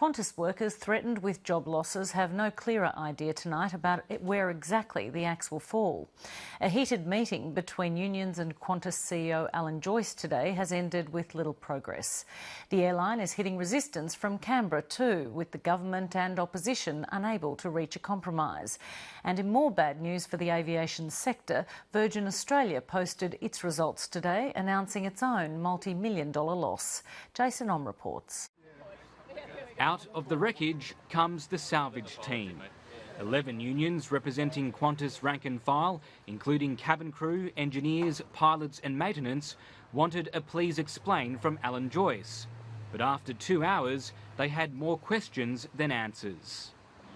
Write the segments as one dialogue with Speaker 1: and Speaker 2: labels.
Speaker 1: Qantas workers threatened with job losses have no clearer idea tonight about where exactly the axe will fall. A heated meeting between unions and Qantas CEO Alan Joyce today has ended with little progress. The airline is hitting resistance from Canberra too, with the government and opposition unable to reach a compromise. And in more bad news for the aviation sector, Virgin Australia posted its results today, announcing its own multi-million-dollar loss. Jason Om reports.
Speaker 2: Out of the wreckage comes the salvage team. 11 unions representing Qantas rank and file, including cabin crew, engineers, pilots and maintenance, wanted a please explain from Alan Joyce. But after 2 hours, they had more questions than answers.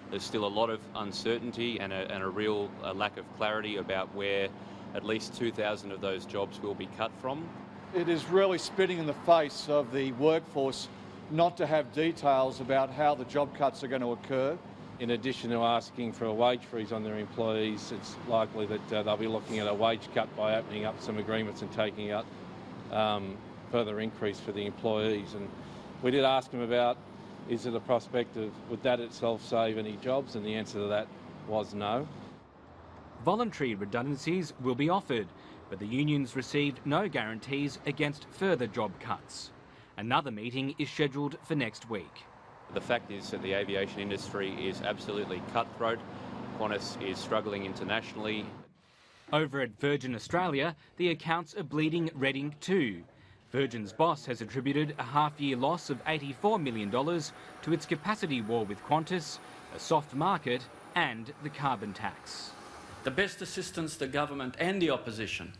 Speaker 3: There's still a lot of uncertainty and a real lack of clarity about where at least 2,000 of those jobs will be cut from.
Speaker 4: It is really spitting in the face of the workforce not to have details about how the job cuts are going to occur.
Speaker 5: In addition to asking for a wage freeze on their employees, it's likely that they'll be looking at a wage cut by opening up some agreements and taking out further increase for the employees. And we did ask them about, is it a prospect of, would that itself save any jobs? And the answer to that was no.
Speaker 2: Voluntary redundancies will be offered, but the unions received no guarantees against further job cuts. Another meeting is scheduled for next week.
Speaker 3: The fact is that the aviation industry is absolutely cutthroat. Qantas is struggling internationally.
Speaker 2: Over at Virgin Australia, the accounts are bleeding red ink too. Virgin's boss has attributed a half-year loss of $84 million to its capacity war with Qantas, a soft market and the carbon tax.
Speaker 6: The best assistance the government and the opposition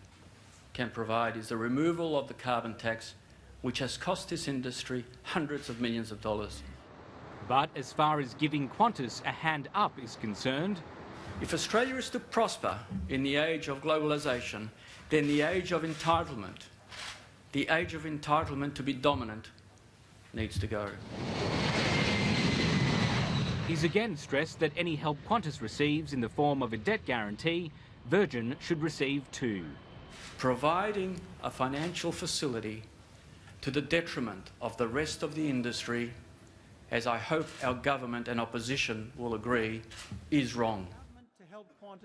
Speaker 6: can provide is the removal of the carbon tax, which has cost this industry hundreds of millions of dollars.
Speaker 2: But as far as giving Qantas a hand up is concerned,
Speaker 6: if Australia is to prosper in the age of globalisation, then the age of entitlement to be dominant, needs to go.
Speaker 2: He's again stressed that any help Qantas receives in the form of a debt guarantee, Virgin should receive too.
Speaker 6: Providing a financial facility to the detriment of the rest of the industry, as I hope our government and opposition will agree, is wrong.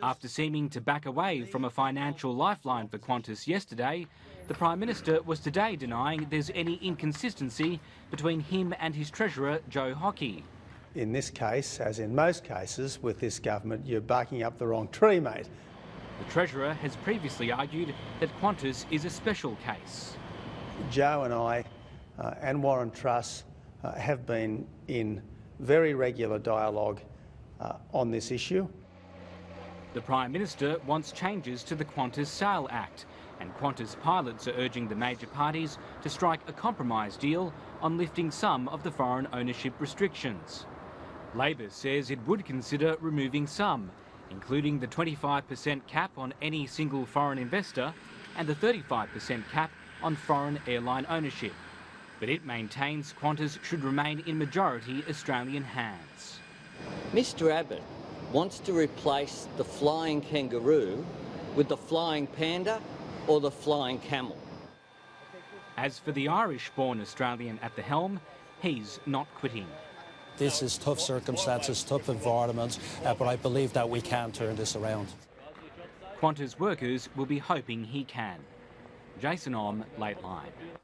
Speaker 2: After seeming to back away from a financial lifeline for Qantas yesterday, the Prime Minister was today denying there's any inconsistency between him and his Treasurer, Joe Hockey.
Speaker 7: In this case, as in most cases with this government, you're barking up the wrong tree, mate.
Speaker 2: The Treasurer has previously argued that Qantas is a special case.
Speaker 7: Joe and I and Warren Truss have been in very regular dialogue on this issue.
Speaker 2: The Prime Minister wants changes to the Qantas Sale Act, and Qantas pilots are urging the major parties to strike a compromise deal on lifting some of the foreign ownership restrictions. Labor says it would consider removing some, including the 25% cap on any single foreign investor and the 35% cap on foreign airline ownership. But it maintains Qantas should remain in majority Australian hands.
Speaker 8: Mr Abbott wants to replace the flying kangaroo with the flying panda or the flying camel.
Speaker 2: As for the Irish-born Australian at the helm, he's not quitting.
Speaker 9: This is tough circumstances, tough environments, but I believe that we can turn this around.
Speaker 2: Qantas workers will be hoping he can. Jason Om, Lateline.